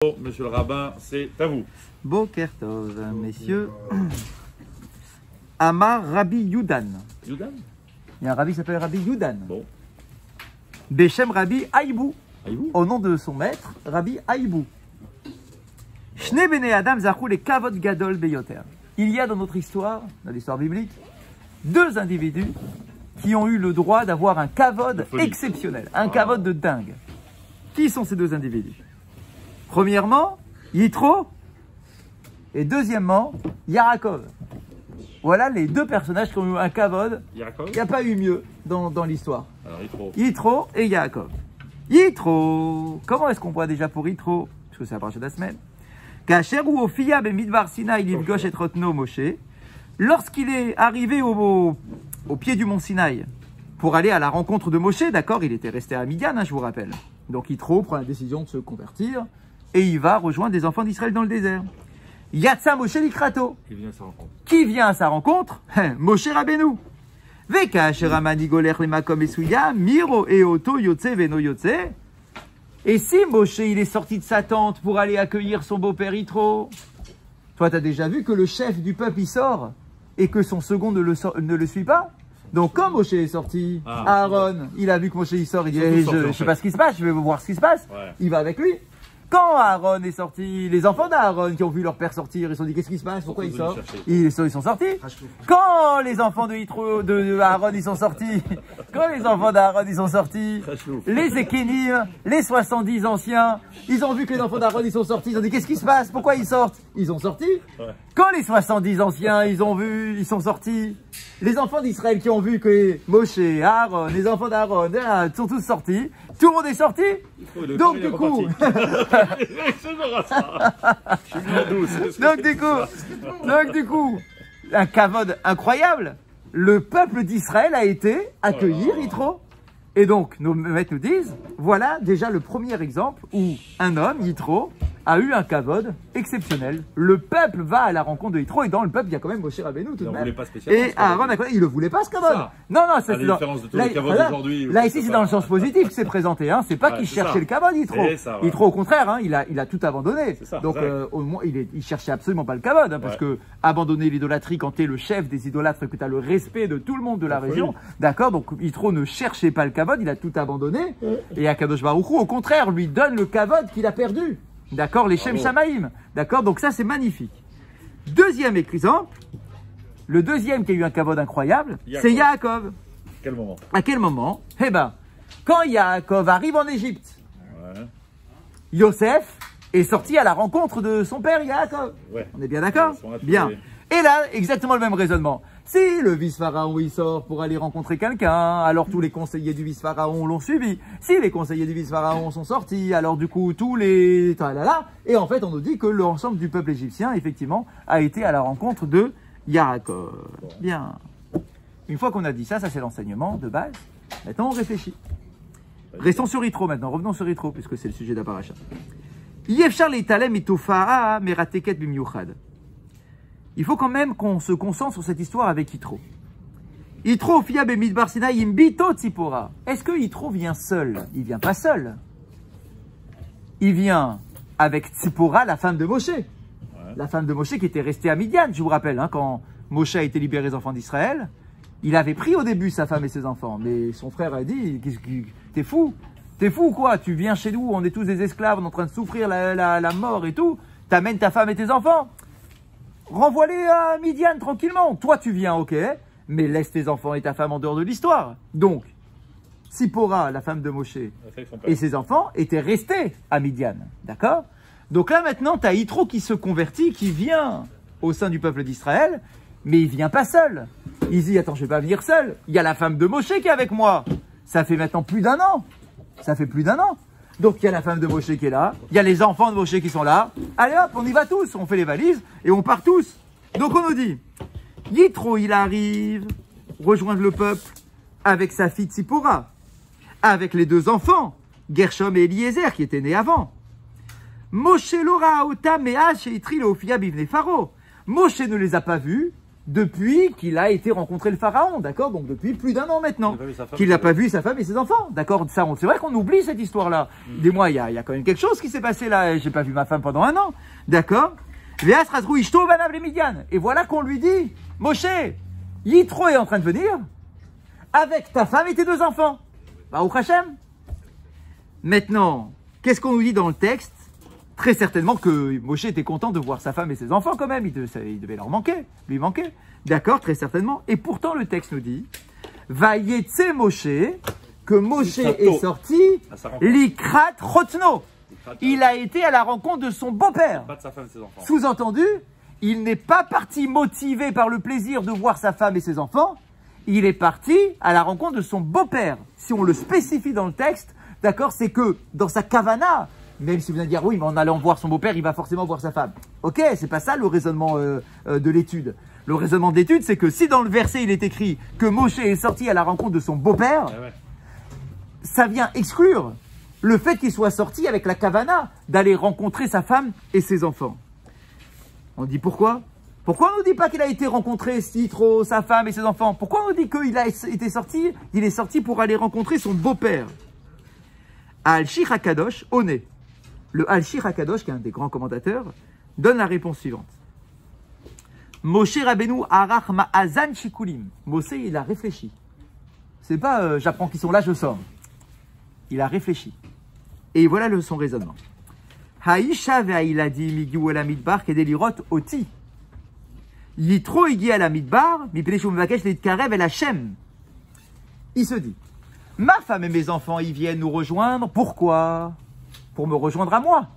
Bon, monsieur le rabbin, c'est à vous. Boker Tov, messieurs. Amar Rabbi Yudan. Yudan. Il y a un rabbi qui s'appelle Rabbi Yudan. Bon. Beshem Rabbi Aïbou. Aïbou. Au nom de son maître, Rabbi Aïbou. Shne bene Adam zachou le kavod gadol beyoter. Il y a dans notre histoire, dans l'histoire biblique, deux individus qui ont eu le droit d'avoir un kavod exceptionnel, un kavod de dingue. Qui sont ces deux individus? Premièrement, Yitro, et deuxièmement, Yaakov. Voilà les deux personnages qui ont eu un kavod. Yaakov. Il n'y a pas eu mieux dans l'histoire. Alors, Yitro. Yitro et Yaakov. Yitro, comment est-ce qu'on voit déjà pour Yitro? Parce que c'est la partie de la semaine. Kacher ou Ophia ben Midbar Sinaï livgosh et Rotno Moshe. Lorsqu'il est arrivé au pied du mont Sinaï pour aller à la rencontre de Moshe, d'accord, il était resté à Midian, je vous rappelle. Donc Yitro prend la décision de se convertir et il va rejoindre des enfants d'Israël dans le désert. Yatsa Moshe Likrato. Qui vient à sa rencontre? Qui vient à sa rencontre? Moshe Rabbeinu. Veka Sheramani Goler Lemakom Esuya, Miro Eoto Yotse Veno Yotse. Et si Moshe il est sorti de sa tente pour aller accueillir son beau-père Yitro, toi tu as déjà vu que le chef du peuple il sort et que son second ne le suit pas? Donc quand Moshe est sorti, Aaron, il a vu que Moshe il sort, il dit je sais pas ce qui se passe, je vais voir ce qui se passe. Ouais. Il va avec lui. Quand Aaron est sorti, les enfants d'Aaron qui ont vu leur père sortir, ils se sont dit qu'est-ce qui se passe, pourquoi ils sortent? Ils sont sortis. Quand les enfants de Aaron ils sont sortis, quand les enfants d'Aaron ils sont sortis, les Ékénim, les 70 anciens, ils ont vu que les enfants d'Aaron ils sont sortis, ils ont dit qu'est-ce qui se passe, pourquoi ils sortent? Ils ont sorti. Quand les 70 anciens ils ont vu, ils sont sortis, les enfants d'Israël qui ont vu que Moshe, Aaron, les enfants d'Aaron sont tous sortis, tout le monde est sorti. Donc du coup, donc du coup, un kavod incroyable. Le peuple d'Israël a été accueillir Yitro. Et donc nos maîtres nous disent, voilà déjà le premier exemple où un homme, Yitro, a eu un kavod exceptionnel. Le peuple va à la rencontre de Yitro et dans le peuple il y a quand même Moshe Rabbeinu tout de même. Et Aaron, il ne voulait pas ce kavod. Non, c'est la différence de tous les kavods d'aujourd'hui. Là ici c'est dans le sens positif que c'est présenté. Hein. C'est pas qu'il cherchait le kavod Yitro. Yitro au contraire, hein, il a tout abandonné. Donc au moins il cherchait absolument pas le kavod, hein, parce que abandonner l'idolâtrie quand tu es le chef des idolâtres, que tu as le respect de tout le monde de la région, d'accord. Donc Yitro ne cherchait pas le kavod, il a tout abandonné. Et Akadosh Baruch Hu, au contraire, lui donne le kavod qu'il a perdu. D'accord, les Shem Shamaïm. D'accord, donc ça c'est magnifique. Deuxième exemple, le deuxième qui a eu un kavod incroyable, c'est Yaakov. Quel moment? À quel moment? Eh ben, quand Yaakov arrive en Égypte, Yosef est sorti à la rencontre de son père Yaakov. On est bien d'accord? Bien. Et là, exactement le même raisonnement. Si le vice-pharaon il sort pour aller rencontrer quelqu'un, alors tous les conseillers du vice-pharaon l'ont suivi. Si les conseillers du vice-pharaon sont sortis, alors du coup tous les... Et en fait on nous dit que l'ensemble du peuple égyptien, effectivement, a été à la rencontre de Yaakov. Bien. Une fois qu'on a dit ça, ça c'est l'enseignement de base. Maintenant on réfléchit. Restons sur Yitro maintenant, revenons sur Yitro, puisque c'est le sujet de la paracha. Yefchar leitalem mitofa'a merateket bimiuchad. Il faut quand même qu'on se concentre sur cette histoire avec Yitro. Yitro fia be midbar Sinaï imbito tzipora. Est-ce que Yitro vient seul? Il vient pas seul. Il vient avec Tzipora, la femme de Moshe. La femme de Moshe qui était restée à Midian, je vous rappelle, hein, quand Moshe a été libéré des enfants d'Israël. Il avait pris au début sa femme et ses enfants, mais son frère a dit, t'es fou? T'es fou ou quoi? Tu viens chez nous, on est tous des esclaves, on est en train de souffrir la mort et tout. T'amènes ta femme et tes enfants. Renvoie-les à Midian tranquillement. Toi, tu viens, ok, mais laisse tes enfants et ta femme en dehors de l'histoire. Donc, Tzipora, la femme de Moshe, et ses enfants étaient restés à Midian. D'accord? Donc là, maintenant, tu as Yitro qui se convertit, qui vient au sein du peuple d'Israël, mais il vient pas seul. Il dit, attends, je vais pas venir seul. Il y a la femme de Moshe qui est avec moi. Ça fait maintenant plus d'un an. Ça fait plus d'un an. Donc il y a la femme de Moshe qui est là, il y a les enfants de Moshe qui sont là. Allez hop, on y va tous, on fait les valises et on part tous. Donc on nous dit, Yitro il arrive rejoindre le peuple avec sa fille Tzipora, avec les deux enfants, Gershom et Eliezer qui étaient nés avant. Moshe l'ora ota mea sheitri leofia bivne Pharaon. Moshe ne les a pas vus depuis qu'il a été rencontré le pharaon, d'accord? Donc depuis plus d'1 an maintenant, qu'il n'a pas vu sa femme et ses enfants, d'accord? Ça, c'est vrai qu'on oublie cette histoire-là. Dis-moi, il y a quand même quelque chose qui s'est passé là, j'ai pas vu ma femme pendant 1 an, d'accord? Et voilà qu'on lui dit, Moshe, Yitro est en train de venir avec ta femme et tes 2 enfants. Baruch Hashem. Maintenant, qu'est-ce qu'on nous dit dans le texte? Très certainement que Moshe était content de voir sa femme et ses enfants quand même, il devait leur manquer, lui manquer. D'accord, très certainement. Et pourtant le texte nous dit, Vayetse Moshe, que Moshe est sorti, Likrat Chotno. Il a été à la rencontre de son beau-père. Sous-entendu, il n'est pas parti motivé par le plaisir de voir sa femme et ses enfants, il est parti à la rencontre de son beau-père. Si on le spécifie dans le texte, d'accord, c'est que dans sa kavana, même si vous allez dire oui, mais en allant voir son beau-père, il va forcément voir sa femme. Ok, c'est pas ça le raisonnement de l'étude. Le raisonnement de l'étude, c'est que si dans le verset il est écrit que Moshe est sorti à la rencontre de son beau-père, ça vient exclure le fait qu'il soit sorti avec la kavana d'aller rencontrer sa femme et ses enfants. On dit pourquoi? Pourquoi on ne nous dit pas qu'il a été rencontré Yitro, sa femme et ses enfants? Pourquoi on nous dit qu'il a été sorti? Il est sorti pour aller rencontrer son beau-père. Al-Shir HaKadosh, Oné. Le Al-Shir HaKadosh, qui est un des grands commentateurs, donne la réponse suivante. Moshe Rabbeinu Arach Ma'azan Shikulim. Moshe, il a réfléchi. C'est pas j'apprends qu'ils sont là, je sors. Il a réfléchi. Et voilà son raisonnement. Haïsha ve'ailadi migiu el midbar kedelirot oti. Yitro igi al midbar mipnei shu mevakesh leitkarev el Hashem. Il se dit, ma femme et mes enfants, ils viennent nous rejoindre. Pourquoi? Pour me rejoindre à moi.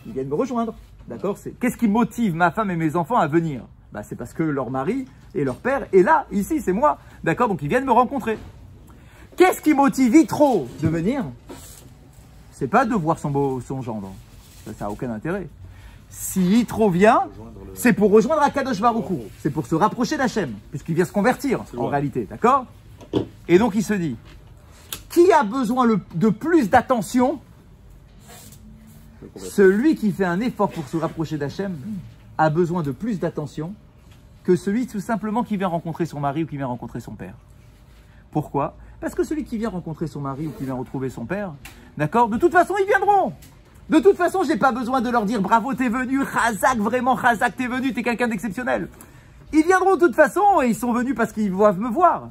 Ils viennent me rejoindre. D'accord? Qu'est-ce qui motive ma femme et mes enfants à venir? Bah, c'est parce que leur mari et leur père est là, ici, c'est moi. D'accord? Donc ils viennent me rencontrer. Qu'est-ce qui motive Yitro de venir? C'est pas de voir son gendre. Ça n'a aucun intérêt. Si Yitro vient, c'est pour rejoindre Akadosh Baruch Hu. C'est pour se rapprocher d'Hachem, puisqu'il vient se convertir en réalité. D'accord? Et donc il se dit, qui a besoin de plus d'attention? Celui qui fait un effort pour se rapprocher d'Hachem a besoin de plus d'attention que celui tout simplement qui vient rencontrer son mari ou qui vient rencontrer son père. Pourquoi? Parce que celui qui vient rencontrer son mari ou qui vient retrouver son père, d'accord, de toute façon ils viendront. De toute façon, je n'ai pas besoin de leur dire bravo, t'es venu, Chazak, vraiment Chazak, t'es venu, t'es quelqu'un d'exceptionnel. Ils viendront de toute façon et ils sont venus parce qu'ils doivent me voir.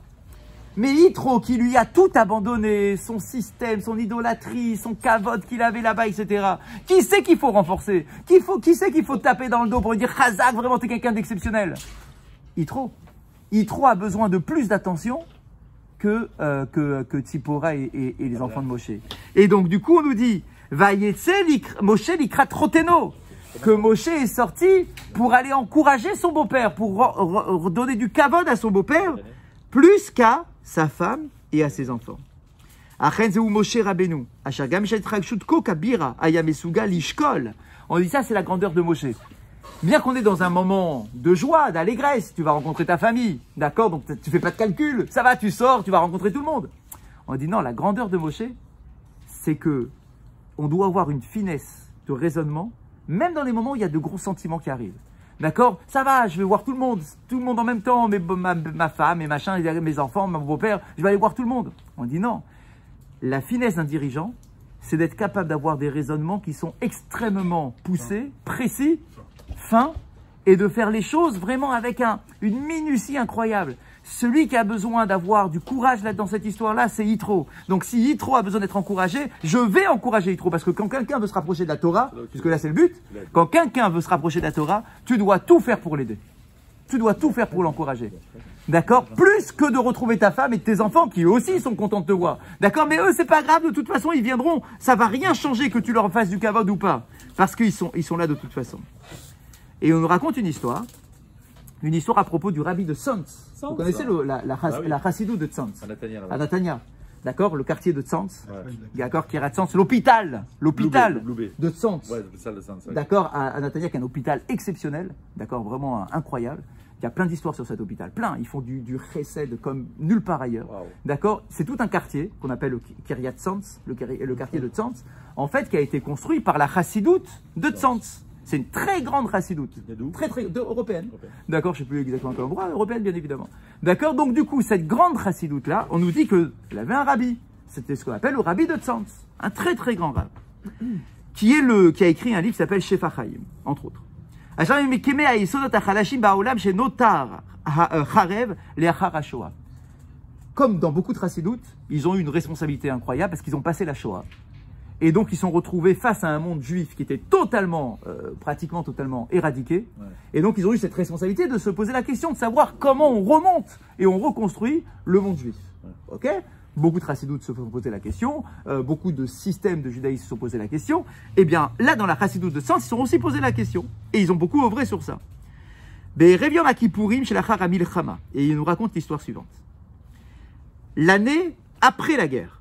Mais Yitro, qui lui a tout abandonné, son système, son idolâtrie, son kavod qu'il avait là-bas, etc. Qui sait qu'il faut renforcer? Qui sait qu'il faut taper dans le dos pour lui dire Chazak, vraiment t'es quelqu'un d'exceptionnel? Yitro. Yitro a besoin de plus d'attention que Tzipora et les enfants de Moshe. Et donc du coup on nous dit Vayetse Moshe likrat roteno, que Moshe est sorti pour aller encourager son beau-père, pour donner du kavod à son beau-père, plus qu'à sa femme et à ses enfants. Moshe Rabbeinu, on dit ça, c'est la grandeur de Moshe. Bien qu'on est dans un moment de joie, d'allégresse, tu vas rencontrer ta famille, d'accord, donc tu fais pas de calcul, ça va, tu sors, tu vas rencontrer tout le monde. On dit non, la grandeur de Moshe, c'est que on doit avoir une finesse de raisonnement, même dans les moments où il y a de gros sentiments qui arrivent. D'accord? Ça va, je vais voir tout le monde en même temps, ma femme et machin, mes enfants, mon beau-père, je vais aller voir tout le monde. On dit non. La finesse d'un dirigeant, c'est d'être capable d'avoir des raisonnements qui sont extrêmement poussés, précis, fins, et de faire les choses vraiment avec une minutie incroyable. Celui qui a besoin d'avoir du courage là dans cette histoire-là, c'est Yitro. Donc si Yitro a besoin d'être encouragé, je vais encourager Yitro. Parce que quand quelqu'un veut se rapprocher de la Torah, puisque là c'est le but, quand quelqu'un veut se rapprocher de la Torah, tu dois tout faire pour l'aider. Tu dois tout faire pour l'encourager. D'accord? Plus que de retrouver ta femme et tes enfants qui eux aussi sont contents de te voir. D'accord? Mais eux, c'est pas grave, de toute façon, ils viendront. Ça va rien changer que tu leur fasses du kavod ou pas. Parce qu'ils sont là de toute façon. Et on nous raconte une histoire à propos du rabbi de Tzantz. Vous connaissez la chassidou de Tzantz? À Natania. D'accord? Le quartier de Tzantz. D'accord? Qui est à Tzantz. L'hôpital de Tzantz. D'accord? À Natania, qui est un hôpital exceptionnel. D'accord? Vraiment incroyable. Il y a plein d'histoires sur cet hôpital. Plein. Ils font du chesed comme nulle part ailleurs. Wow. D'accord? C'est tout un quartier qu'on appelle le Kiryat Tzantz, le quartier de Tzantz, en fait, qui a été construit par la chassidoute de Tzantz. C'est une très grande chassidoute. Très européenne. D'accord, je ne sais plus exactement quel endroit, européenne bien évidemment. D'accord, donc du coup, cette grande chassidoute-là, on nous dit qu'il avait un rabbi. C'était ce qu'on appelle le rabbi de Tzantz. Un très très grand rabbi. Qui a écrit un livre qui s'appelle Shefa Chaim, entre autres. Comme dans beaucoup de chassidoutes, ils ont eu une responsabilité incroyable parce qu'ils ont passé la Shoah. Et donc, ils sont retrouvés face à un monde juif qui était totalement, pratiquement totalement éradiqué. Ouais. Et donc, ils ont eu cette responsabilité de se poser la question, de savoir comment on remonte et on reconstruit le monde juif. Ouais. Ok ? Beaucoup de chassidoutes se sont posé la question, beaucoup de systèmes de judaïsme se sont posés la question. Eh bien, là, dans la chassidoute de Tzantz, ils se sont aussi posé la question. Et ils ont beaucoup œuvré sur ça. Et il nous raconte l'histoire suivante. L'année après la guerre,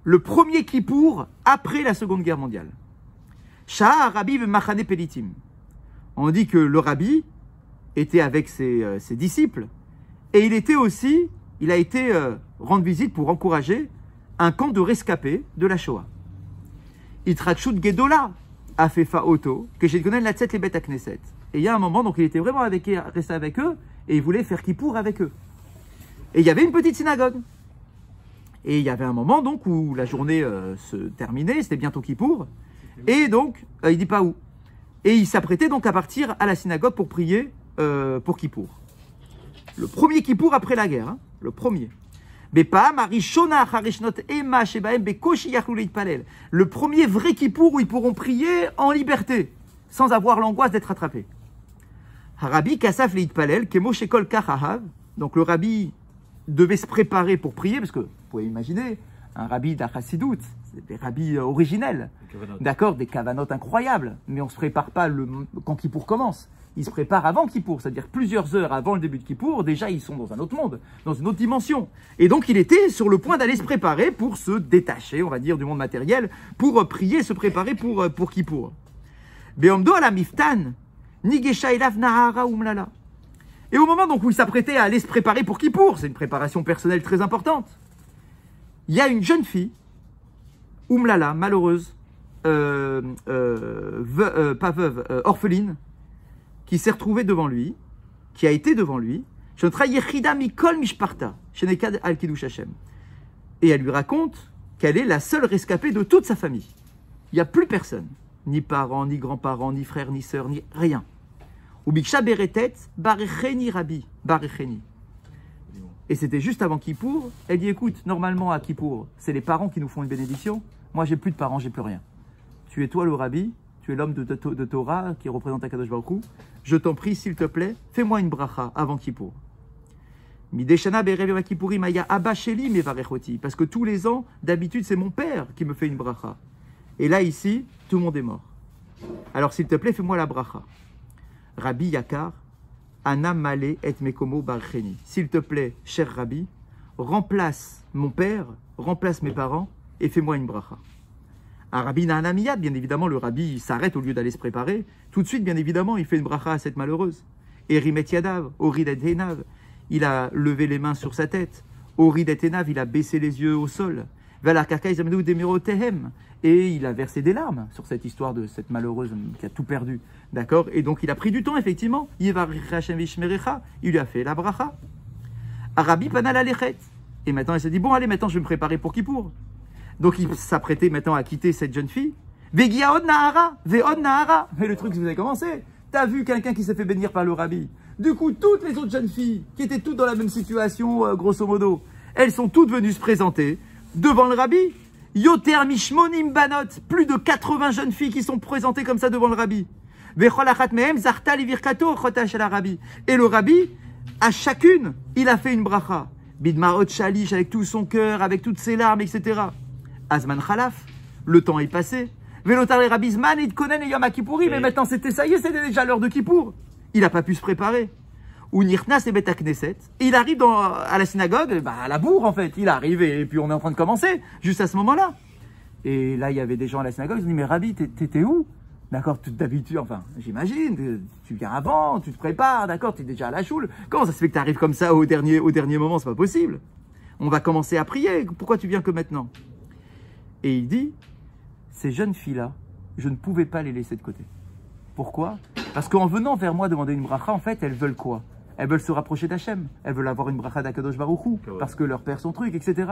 le premier Kippour après la Seconde Guerre mondiale. Sha'a Rabbi Machane Pelitim. On dit que le rabbi était avec ses disciples et il a été rendre visite pour encourager un camp de rescapés de la Shoah. Itratchut Gedola a fait Fa'oto, que j'ai connu la tête les bêtes à Knesset. Et il y a un moment, donc il était vraiment resté avec eux et il voulait faire Kippour avec eux. Et il y avait une petite synagogue. Et il y avait un moment donc où la journée se terminait, c'était bientôt Kippour, et donc il dit pas où. Et il s'apprêtait donc à partir à la synagogue pour prier pour Kippour. Le premier Kippour après la guerre, hein, le premier. Le premier vrai Kippour où ils pourront prier en liberté, sans avoir l'angoisse d'être attrapés. Rabbi Kasaf Leitpalel, Kemo Shekol Kachahav, donc le rabbi devait se préparer pour prier, parce que vous pouvez imaginer, un rabbi d'Achassidut, c'est des rabbis originels, d'accord, des cavanotes incroyables, mais on ne se prépare pas quand Kippour commence, ils se préparent avant Kippour, c'est-à-dire plusieurs heures avant le début de Kippour, déjà ils sont dans un autre monde, dans une autre dimension, et donc il était sur le point d'aller se préparer pour se détacher, on va dire, du monde matériel, pour prier, se préparer pour Kippour. Beomdo ala miftan, nigesha elav nahara umlala. Et au moment donc où il s'apprêtait à aller se préparer pour Kippour, c'est une préparation personnelle très importante, il y a une jeune fille, Umlala, malheureuse, orpheline, qui s'est retrouvée devant lui, qui a été devant lui, et elle lui raconte qu'elle est la seule rescapée de toute sa famille. Il n'y a plus personne, ni parents, ni grands-parents, ni frères, ni sœurs, ni rien. Et c'était juste avant Kippour. Elle dit, écoute, normalement à Kippour, c'est les parents qui nous font une bénédiction. Moi, j'ai plus de parents, j'ai plus rien. Tu es toi le rabbi, tu es l'homme de Torah qui représente Akadosh Baruch Hu. Je t'en prie, s'il te plaît, fais-moi une bracha avant Kippour. Parce que tous les ans, d'habitude, c'est mon père qui me fait une bracha. Et là, ici, tout le monde est mort. Alors, s'il te plaît, fais-moi la bracha. Rabbi Yakar, Ana Male et Mekomo Barcheni. S'il te plaît, cher Rabbi, remplace mon père, remplace mes parents et fais-moi une bracha. Un Rabbi Nahanamiyad, bien évidemment, le Rabbi s'arrête au lieu d'aller se préparer. Tout de suite, bien évidemment, il fait une bracha à cette malheureuse. Et Rimet Yadav, Oridet Henav, il a levé les mains sur sa tête. Oridet Henav, il a baissé les yeux au sol. Et il a versé des larmes sur cette histoire de cette malheureuse qui a tout perdu. D'accord? Et donc il a pris du temps, effectivement. Il lui a fait la bracha. Arabi Panal Alechet. Et maintenant il s'est dit, bon allez, maintenant je vais me préparer pour Kippour. Donc il s'apprêtait maintenant à quitter cette jeune fille. Vegia od nahara, veod nahara. Mais le truc, vous avez commencé. T'as vu quelqu'un qui s'est fait bénir par le rabbi. Du coup, toutes les autres jeunes filles, qui étaient toutes dans la même situation, grosso modo, elles sont toutes venues se présenter devant le rabbi. Yoter mishmonim banot, plus de 80 jeunes filles qui sont présentées comme ça devant le rabbi. Et le rabbi, à chacune, il a fait une bracha. Bidmaot shalish, avec tout son cœur, avec toutes ses larmes, etc. Azman khalaf, le temps est passé. Velotar le rabbizman, et konen et yom kippourim, mais maintenant c'était ça y est, c'était déjà l'heure de Kippour. Il n'a pas pu se préparer. Ou Nirnas et Bet Knesset, et il arrive à la synagogue, à la bourre en fait, il arrive et puis on est en train de commencer, juste à ce moment-là. Et là, il y avait des gens à la synagogue, ils se disent, mais Rabbi, t'étais où? D'accord, d'habitude, enfin, j'imagine, tu viens avant, tu te prépares, d'accord, tu es déjà à la choule. Comment ça se fait que tu arrives comme ça au dernier moment? C'est pas possible. On va commencer à prier, pourquoi tu viens que maintenant? Et il dit, ces jeunes filles-là, je ne pouvais pas les laisser de côté. Pourquoi? Parce qu'en venant vers moi demander une bracha, en fait, elles veulent quoi? Elles veulent se rapprocher d'Hachem. Elles veulent avoir une bracha d'Akadosh Baruch Hu, parce que leur père son truc, etc.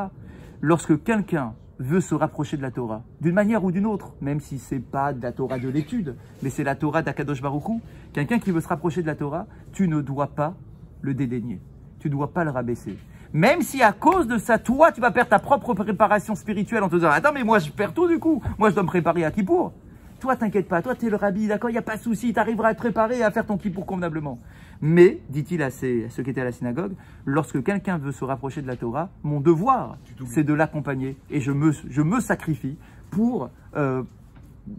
Lorsque quelqu'un veut se rapprocher de la Torah, d'une manière ou d'une autre, même si c'est pas de la Torah de l'étude, mais c'est la Torah d'Akadosh Baruch Hu, quelqu'un qui veut se rapprocher de la Torah, tu ne dois pas le dédaigner. Tu ne dois pas le rabaisser. Même si à cause de ça, toi, tu vas perdre ta propre préparation spirituelle en te disant « Attends, mais moi, je perds tout du coup. Moi, je dois me préparer à Kippour. » Toi, t'inquiète pas. Toi, tu es le rabbi, d'accord, il n'y a pas de souci. Tu arriveras à te préparer et à faire ton Kippour convenablement. Mais, dit-il à ceux qui étaient à la synagogue, lorsque quelqu'un veut se rapprocher de la Torah, mon devoir, c'est de l'accompagner. Et je me sacrifie pour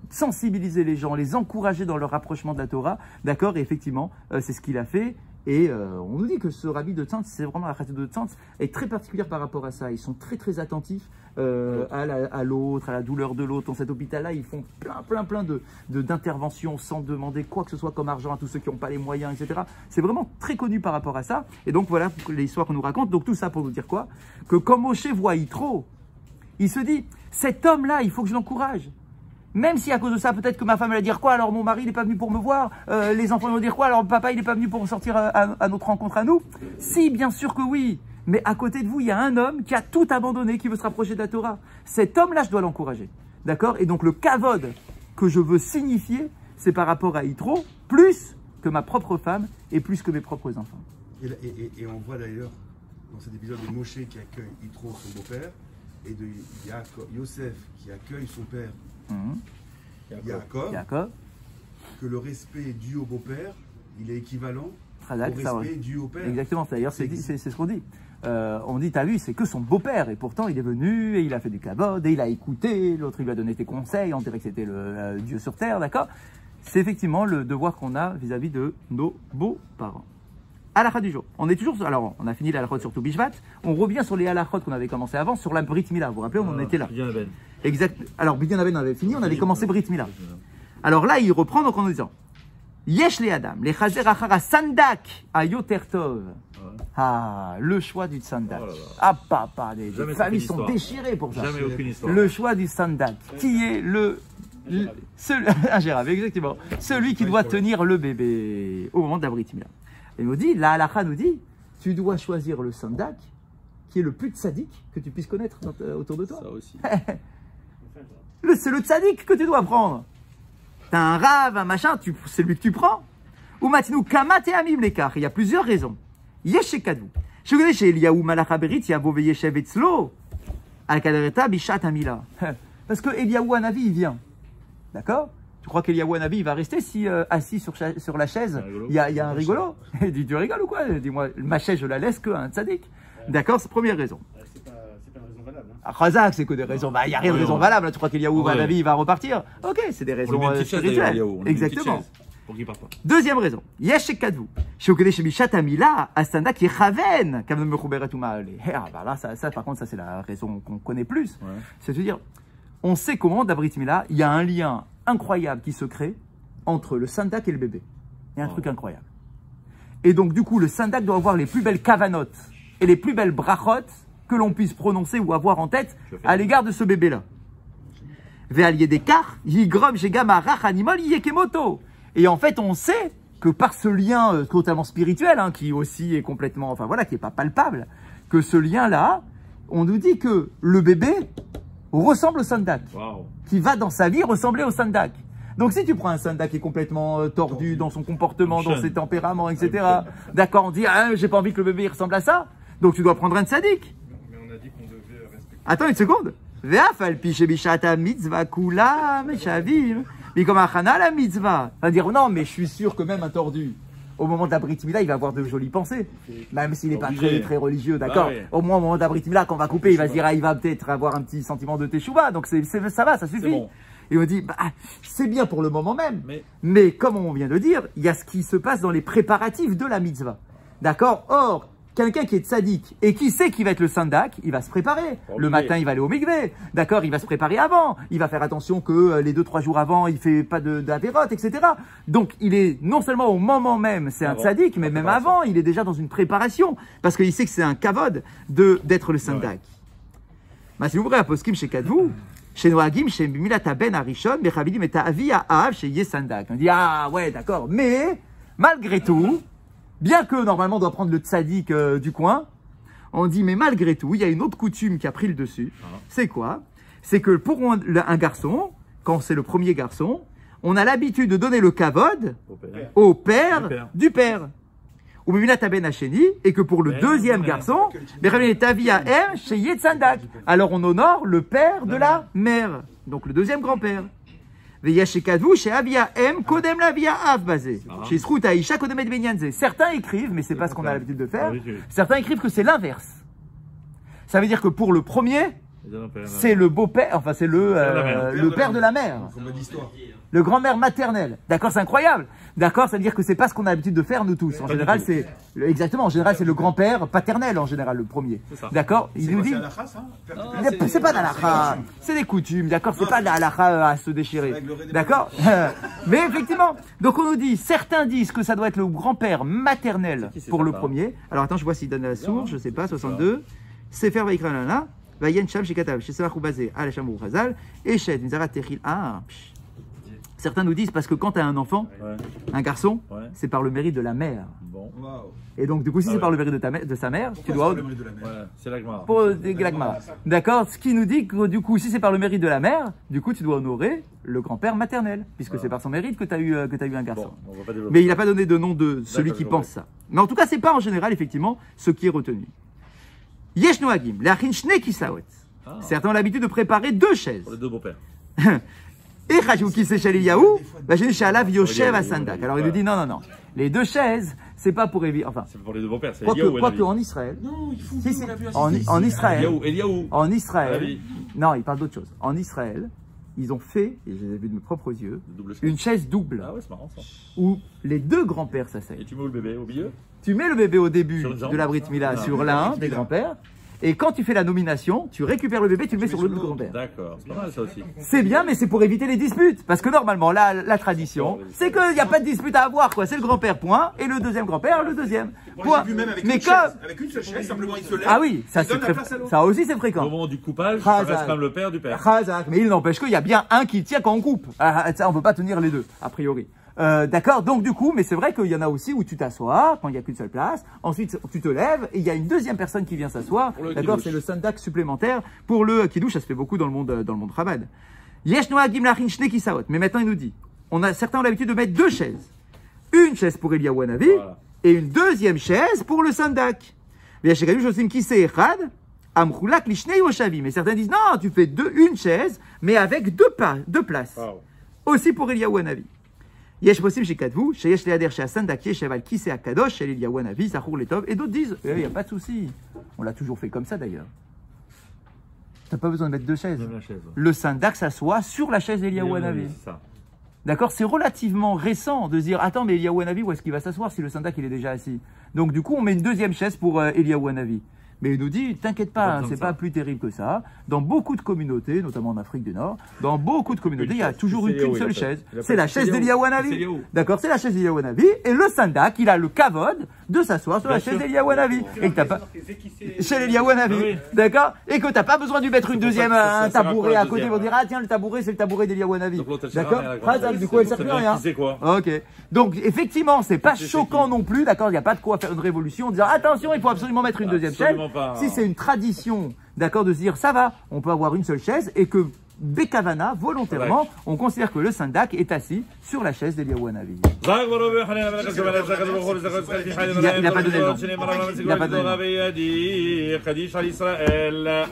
sensibiliser les gens, les encourager dans leur rapprochement de la Torah. D'accord. Et effectivement, c'est ce qu'il a fait. Et on nous dit que ce rabbi de Tzantz, c'est vraiment la chassidut de Tzantz, est très particulière par rapport à ça. Ils sont très très attentifs à l'autre, à la douleur de l'autre. Dans cet hôpital-là, ils font plein d'interventions sans demander quoi que ce soit comme argent à tous ceux qui n'ont pas les moyens, etc. C'est vraiment très connu par rapport à ça. Et donc voilà l'histoire qu'on nous raconte. Donc tout ça pour nous dire quoi? Que comme Moshe voit Yitro, il se dit, cet homme-là, il faut que je l'encourage. Même si à cause de ça, peut-être que ma femme va dire quoi, alors mon mari il n'est pas venu pour me voir, les enfants vont dire quoi, alors papa il n'est pas venu pour sortir à notre rencontre à nous. Si, bien sûr que oui, mais à côté de vous, il y a un homme qui a tout abandonné, qui veut se rapprocher de la Torah. Cet homme-là, je dois l'encourager. D'accord? Et donc le kavod que je veux signifier, c'est par rapport à Yitro, plus que ma propre femme et plus que mes propres enfants. Et on voit d'ailleurs dans cet épisode de Moshe qui accueille Yitro, son beau-père, et de Yosef qui accueille son père. Yaakov, que le respect dû au beau-père, il est équivalent au respect dû au père. Exactement, d'ailleurs c'est ce qu'on dit. On dit, t'as vu, c'est que son beau-père, et pourtant il est venu, et il a fait du kavod, et il a écouté, l'autre il lui a donné tes conseils, on dirait que c'était le Dieu sur terre, d'accord? C'est effectivement le devoir qu'on a vis-à-vis de nos beaux-parents. Halakha du jour. On est toujours, alors on a fini l'halachot sur tout Bishvat, on revient sur les halachot qu'on avait commencé avant, sur la Brit Mila, vous vous rappelez, on en était là. Exact. Alors, Binyan Aben avait fini, on avait commencé Brit Mila. Alors là, il reprend donc en disant Yesh le Adam, le Chazer Achara Sandak Ayoter Tov. Ah, le choix du Sandak. Ah, papa, les familles sont déchirées pour ça. Jamais aucune histoire. Le choix du Sandak, qui est ingérable, exactement. Celui qui doit tenir le bébé au moment de la Brit Mila. Et nous dit, la halakha nous dit, tu dois choisir le Sandak, qui est le plus tzaddik que tu puisses connaître autour de toi. Ça aussi. C'est le tzaddik que tu dois prendre. T'as un rave, un machin, c'est lui que tu prends. Ou matinu kamat et amim lekar. Il y a plusieurs raisons. Yeshekadou. Je connais chez Eliyahu Malachaberit, Yavo Veyeshev Etzlo, Al-Kadereta Bishat Amila. Parce que Eliyahu Hanavi, il vient. D'accord? Tu crois qu'Eliyahu Hanavi, il va rester si assis sur la chaise? Il y a un rigolo. Tu rigoles ou quoi? Dis-moi, ma chaise, je la laisse qu'un tzaddik. D'accord? C'est la première raison. C'est pas une raison valable. Ah, Razak, c'est que des raisons. Il n'y a rien de raison valable. Tu crois qu'Eliyahu Hanavi, il va repartir? Ok, c'est des raisons spirituelles. Exactement. Pour qu'il parte pas. Deuxième raison. Yeshekadvu. Shokede Shemishat Amila, Astanda qui Raven. Comme me Khouberat Umaale. Ah, bah là, ça, par contre, ça, c'est la raison qu'on connaît plus. Ouais. C'est-à-dire, on sait comment, d'Abrit Mila, il y a un lien incroyable qui se crée entre le sandak et le bébé. Il y a un truc incroyable. Et donc, du coup, le sandak doit avoir les plus belles kavanotes et les plus belles brachot que l'on puisse prononcer ou avoir en tête à l'égard de ce bébé-là. Ve'al yedekar, yigrom shegamarach animal yekemoto. Et en fait, on sait que par ce lien totalement spirituel, hein, qui aussi est complètement, enfin voilà, qui n'est pas palpable, que ce lien-là, on nous dit que le bébé ressemble au sandak, qui va dans sa vie ressembler au sandak. Donc si tu prends un sandak qui est complètement tordu dans son comportement, dans ses tempéraments, etc., d'accord, on dit, ah, j'ai pas envie que le bébé ressemble à ça, donc tu dois prendre un tzaddik. Mais on a dit qu'on devait respecter. Attends une seconde. Ve'afal pi shebishata mitzvah kula meshavim. Mais comme Achana la mitzvah, va dire non, mais je suis sûr que même un tordu, au moment de la Brit Mila, il va avoir de jolies pensées, même s'il n'est pas très religieux, d'accord. Bah ouais. Au moins au moment de la Brit Mila, quand on va couper, il va se dire, ah, il va peut-être avoir un petit sentiment de teshuva, donc ça va, ça suffit. Bon. Et on dit, bah, c'est bien pour le moment même, mais comme on vient de dire, il y a ce qui se passe dans les préparatifs de la mitzvah, d'accord. Or, quelqu'un qui est tzaddik et qui sait qu'il va être le sandak, il va se préparer. Le matin, il va aller au mikvé. D'accord, il va se préparer avant. Il va faire attention que les 2-3 jours avant, il fait pas d'avérote, etc. Donc, il est non seulement au moment même, c'est un tzaddik, mais même avant, il est déjà dans une préparation. Parce qu'il sait que c'est un kavod d'être le sandak. Mais si vous ouvrez la poskim chez Kadvou, Chez Noagim, chez Milata Ben Arishon, Mechavidim et Avi Av, chez Yesandak. On dit, ah ouais, d'accord, mais malgré tout, bien que normalement on doit prendre le tzaddik du coin, on dit, mais malgré tout, il y a une autre coutume qui a pris le dessus. C'est quoi? C'est que pour un garçon, quand c'est le premier garçon, on a l'habitude de donner le kavod au père du père. Ou Milata Ben Hasheni, et que pour le deuxième garçon, alors on honore le père de la mère, donc le deuxième grand-père. Certains écrivent, mais c'est pas ce qu'on a l'habitude de faire, certains écrivent que c'est l'inverse. Ça veut dire que pour le premier, c'est le beau-père, enfin c'est le père de la mère. Le grand-mère maternelle. D'accord, c'est incroyable. D'accord, ça veut dire que c'est pas ce qu'on a l'habitude de faire nous tous. En général, c'est exactement. En général, c'est le grand-père paternel en général le premier. D'accord. Il nous dit. C'est pas d'halakha. C'est des coutumes. D'accord, c'est pas de l'halakha à se déchirer. D'accord. Mais effectivement. Donc on nous dit. Certains disent que ça doit être le grand-père maternel pour le premier. Alors attends, je vois s'il donne la source. Je sais pas. 62. Sefer Vaikra Lana. Vayen Sham Shekatav. Shesavach Ubazé. Al Sham Uchazal. Eshet Mizarat Techil. Ah. Certains nous disent parce que quand tu as un enfant, un garçon, c'est par le mérite de la mère. Bon. Et donc du coup, si c'est par le mérite de sa mère, tu dois... C'est la Gemara. Pour la Gemara. D'accord. Ce qui nous dit que du coup, si c'est par le mérite de la mère, du coup, tu dois honorer le grand-père maternel, puisque c'est par son mérite que tu as eu un garçon. Bon, mais il n'a pas donné de nom de celui qui pense ça. Mais en tout cas, c'est pas en général, effectivement, ce qui est retenu. Yesh Noagim, le'achin shnei kisawet. Certains ont l'habitude de préparer 2 chaises. Pour les 2 beaux-pères. Et Khajouki c'est chez Eliyahu, j'ai chez Alav Yoshev à Sandak. Alors il nous dit non. Les 2 chaises, c'est pas pour éviter. Enfin, c'est pour les 2 beaux-pères, c'est quoique en Israël. Non, il faut. En Israël. Eliyahu. En Israël. Non, il parle d'autre chose. En Israël, ils ont fait, et je les ai vus de mes propres yeux, une chaise double. Ah ouais, c'est marrant ça. Où les 2 grands-pères s'asseyent. Et tu mets où le bébé au milieu? Tu mets le bébé au début de la Brit Mila sur l'un des grands-pères. Et quand tu fais la nomination, tu récupères le bébé, tu le mets sur le grand-père. D'accord, c'est pas mal ça aussi. C'est bien, mais c'est pour éviter les disputes. Parce que normalement, la tradition, c'est qu'il n'y a pas de dispute à avoir, quoi. C'est le grand-père, point, et le deuxième grand-père, le deuxième. Point. Même avec mais avec une seule chaise, simplement il se lève. Ah oui, ça, ça aussi c'est fréquent. Au moment du coupage, ça reste quand même le père du père. Mais il n'empêche qu'il y a bien un qui tient quand on coupe. Ça, on ne peut pas tenir les 2, a priori. D'accord, donc du coup, mais c'est vrai qu'il y en a aussi où tu t'assois quand il n'y a qu'une seule place, ensuite tu te lèves et il y a une deuxième personne qui vient s'asseoir, d'accord, c'est le sandak supplémentaire pour le kidouche, ça se fait beaucoup dans le monde Chabad. Yesh noagim lachin shnei kisaot, mais maintenant il nous dit, certains ont l'habitude de mettre 2 chaises, une chaise pour Eliyahu Hanavi et une deuxième chaise pour le sandak. Mais certains disent non, tu fais une chaise, mais avec 2 places, aussi pour Eliyahu Hanavi. Yesh possible chez Kadvou, chez Yesh Leader, chez Sandak, chez Val Kissé à Kadosh, chez Eliyahu Hanavi, Zachour Letov, et d'autres disent, il n'y a pas de souci. On l'a toujours fait comme ça d'ailleurs. Tu n'as pas besoin de mettre 2 chaises. Le Sandak s'assoit sur la chaise d'Eliyahu Hanavi. D'accord, c'est relativement récent de se dire, attends, mais Eliyahu Hanavi, où est-ce qu'il va s'asseoir si le Sandak il est déjà assis? Donc du coup, on met une deuxième chaise pour Eliyahu Hanavi. Mais il nous dit, t'inquiète pas, c'est pas plus terrible que ça. Dans beaucoup de communautés, notamment en Afrique du Nord, dans beaucoup de communautés, il y a toujours qu'une seule chaise. C'est la chaise d'Eliyahu Hanavi. D'accord, c'est la chaise d'Eliyahu Hanavi. Et le sandak, il a le kavod de s'asseoir sur la chaise d'Eliyahu Hanavi. Et que t'as pas, chez l'Eliyahu Hanavi. D'accord? Et que t'as pas besoin de lui mettre une deuxième, un tabouret à côté pour dire, ah tiens, le tabouret, c'est le tabouret d'Eliyahu Hanavi. D'accord? Du coup, elle sert plus rien. Ok. Donc, effectivement, c'est pas choquant non plus. D'accord? Il n'y a pas de quoi faire une révolution en disant, attention, il faut absolument mettre une deuxième chaise. Si c'est une tradition, d'accord, de se dire ça va, on peut avoir une seule chaise et que Bekavana, volontairement, on considère que le sandak est assis sur la chaise d'Eliyahu Hanavi. Il n'a pas donné le nom. Il n'a pas donné le nom.